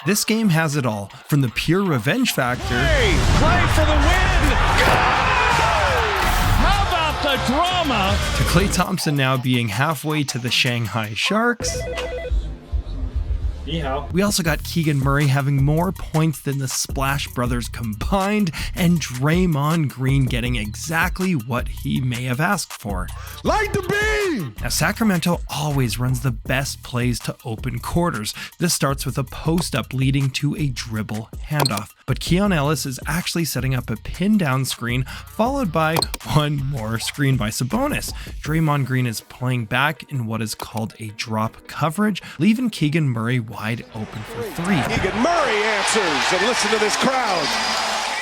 This game has it all, from the pure revenge factor, play for the win! How about the drama? to Klay Thompson now being halfway to the Shanghai Sharks. We also got Keegan Murray having more points than the Splash Brothers combined, and Draymond Green getting exactly what he may have asked for. Light the beam! Now, Sacramento always runs the best plays to open quarters. This starts with a post-up leading to a dribble handoff. But Keon Ellis is actually setting up a pin-down screen, followed by one more screen by Sabonis. Draymond Green is playing back in what is called a drop coverage, leaving Keegan Murray wide open for three. Keegan Murray answers, and listen to this crowd.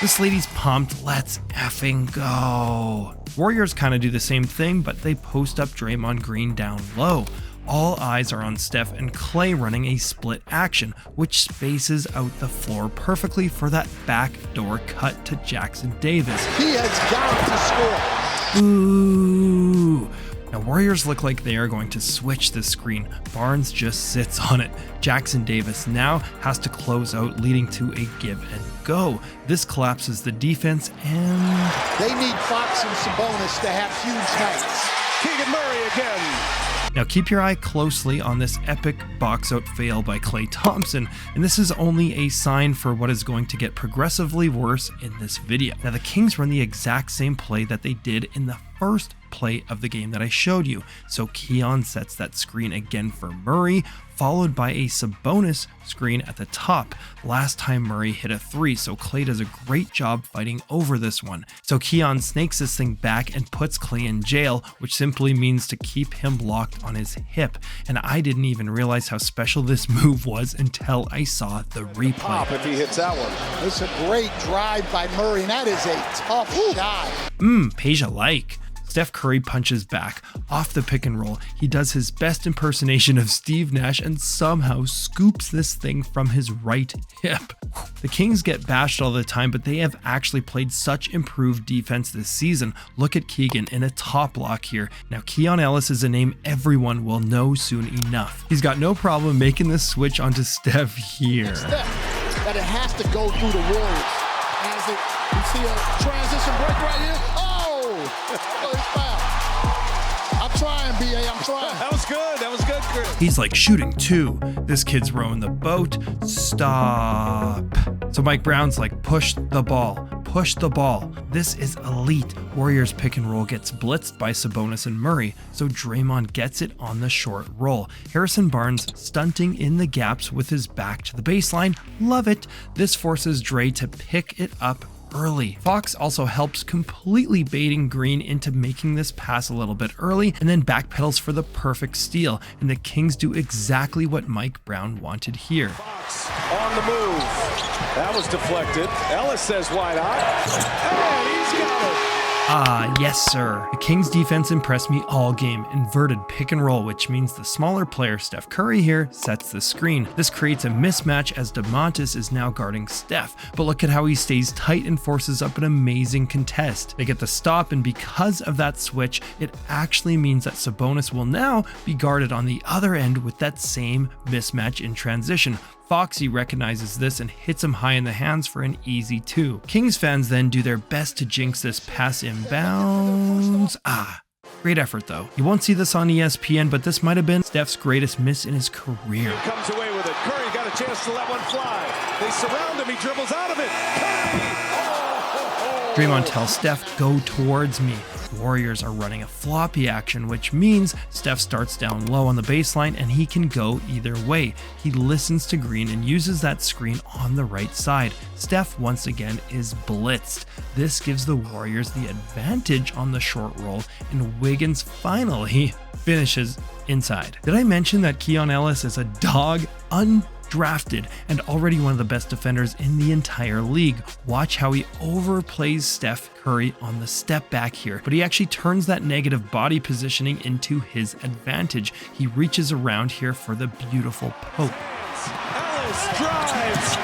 This lady's pumped. Let's effing go. Warriors kind of do the same thing, but they post up Draymond Green down low. All eyes are on Steph and Klay running a split action, which spaces out the floor perfectly for that backdoor cut to Jackson Davis. He has got to score. Ooh. Now, Warriors look like they are going to switch this screen. Barnes just sits on it. Jackson Davis now has to close out, leading to a give and go. This collapses the defense, and They need Fox and Sabonis to have huge nights. Keegan Murray again. now keep your eye closely on this epic box-out fail by Klay Thompson, and this is only a sign for what is going to get progressively worse in this video. Now, the Kings run the exact same play that they did in the first play of the game that I showed you. So Keon sets that screen again for Murray, followed by a Sabonis screen at the top. Last time Murray hit a three, so Klay does a great job fighting over this one. So Keon snakes this thing back and puts Klay in jail, which simply means to keep him locked on his hip. And I didn't even realize how special this move was until I saw the replay. Pop if he hits that one. It's a great drive by Murray, and that is a tough shot. Peja-like. Steph Curry punches back. Off the pick and roll, he does his best impersonation of Steve Nash and somehow scoops this thing from his right hip. The Kings get bashed all the time, but they have actually played such improved defense this season. Look at Keegan in a top block here. Now, Keon Ellis is a name everyone will know soon enough. He's got no problem making the switch onto Steph here. Steph, that it has to go through the Warriors. As it, you see a transition break right here. I'm trying, BA. I'm trying. That was good. That was good, Chris. He's like shooting two. This kid's rowing the boat. Stop. So Mike Brown's like, push the ball. Push the ball. This is elite. Warriors pick and roll gets blitzed by Sabonis and Murray, so Draymond gets it on the short roll. Harrison Barnes stunting in the gaps with his back to the baseline. Love it. This forces Dre to pick it up early. Fox also helps, completely baiting Green into making this pass a little bit early, and then backpedals for the perfect steal, and the Kings do exactly what Mike Brown wanted here. Fox on the move. That was deflected. Ellis says why not? And he's got it. Ah, yes sir. The Kings defense impressed me all game. Inverted pick and roll, which means the smaller player Steph Curry here sets the screen. This creates a mismatch as DeMontis is now guarding Steph, but look at how he stays tight and forces up an amazing contest. They get the stop, and because of that switch, it actually means that Sabonis will now be guarded on the other end with that same mismatch in transition. Foxy recognizes this and hits him high in the hands for an easy two. Kings fans then do their best to jinx this pass inbounds. Great effort though. You won't see this on ESPN, but this might have been Steph's greatest miss in his career. He comes away with it. Curry got a chance to let one fly. They surround him. He dribbles out of it. Curry! Draymond tells Steph, go towards me. The Warriors are running a floppy action, which means Steph starts down low on the baseline and he can go either way. He listens to Green and uses that screen on the right side. Steph once again is blitzed. This gives the Warriors the advantage on the short roll, and Wiggins finally finishes inside. Did I mention that Keon Ellis is a dog? Undrafted and already one of the best defenders in the entire league. Watch how he overplays Steph Curry on the step back here, but he actually turns that negative body positioning into his advantage. He reaches around here for the beautiful poke. Ellis drives.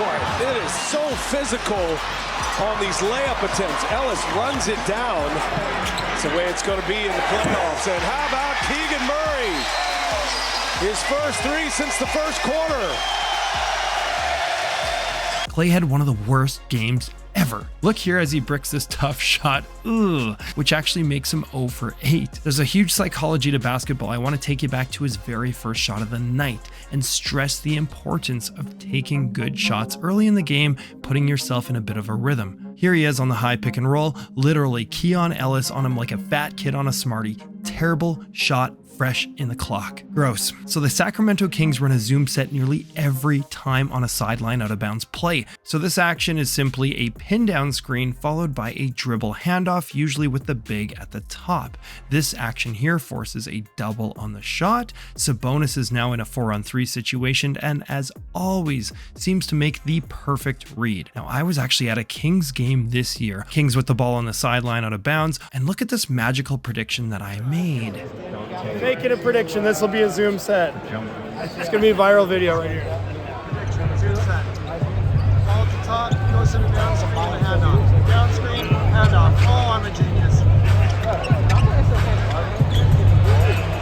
Boy, it is so physical on these layup attempts. Ellis runs it down. It's the way it's going to be in the playoffs. And how about Keegan Murray? His first three since the first quarter. Klay had one of the worst games ever. Look here as he bricks this tough shot, which actually makes him 0 for 8. There's a huge psychology to basketball. I want to take you back to his very first shot of the night and stress the importance of taking good shots early in the game, putting yourself in a bit of a rhythm. Here he is on the high pick and roll, literally Keon Ellis on him like a fat kid on a Smartie. Terrible shot, fresh in the clock. Gross. So the Sacramento Kings run a zoom set nearly every time on a sideline out of bounds play. So this action is simply a pin down screen followed by a dribble handoff, usually with the big at the top. This action here forces a double on the shot. Sabonis is now in a 4-on-3 situation and as always seems to make the perfect read. Now I was actually at a Kings game this year. Kings with the ball on the sideline out of bounds, and look at this magical prediction that I made. Making a prediction, this will be a zoom set. It's gonna be a viral video right here. Zoom set. Ball at the top, goes to the down screen, and a handoff. Down screen, handoff. Oh, I'm a genius.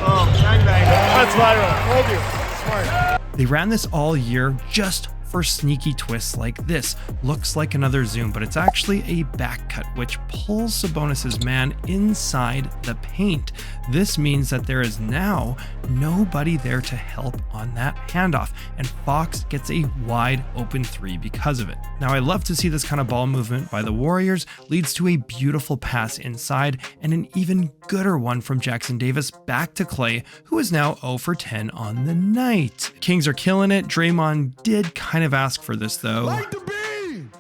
Oh, bang bang. That's viral. Told you. Smart. They ran this all year just for sneaky twists like this. Looks like another zoom, but it's actually a back cut, which pulls Sabonis's man inside the paint. This means that there is now nobody there to help on that handoff, and Fox gets a wide open 3 because of it. Now I love to see this kind of ball movement by the Warriors, leads to a beautiful pass inside and an even gooder one from Jackson Davis back to Klay, who is now 0 for 10 on the night. Kings are killing it. Draymond did kind of ask for this though. Light the beam!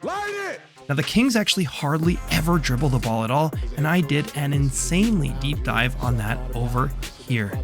Light it! Now the Kings actually hardly ever dribble the ball at all, and I did an insanely deep dive on that over here.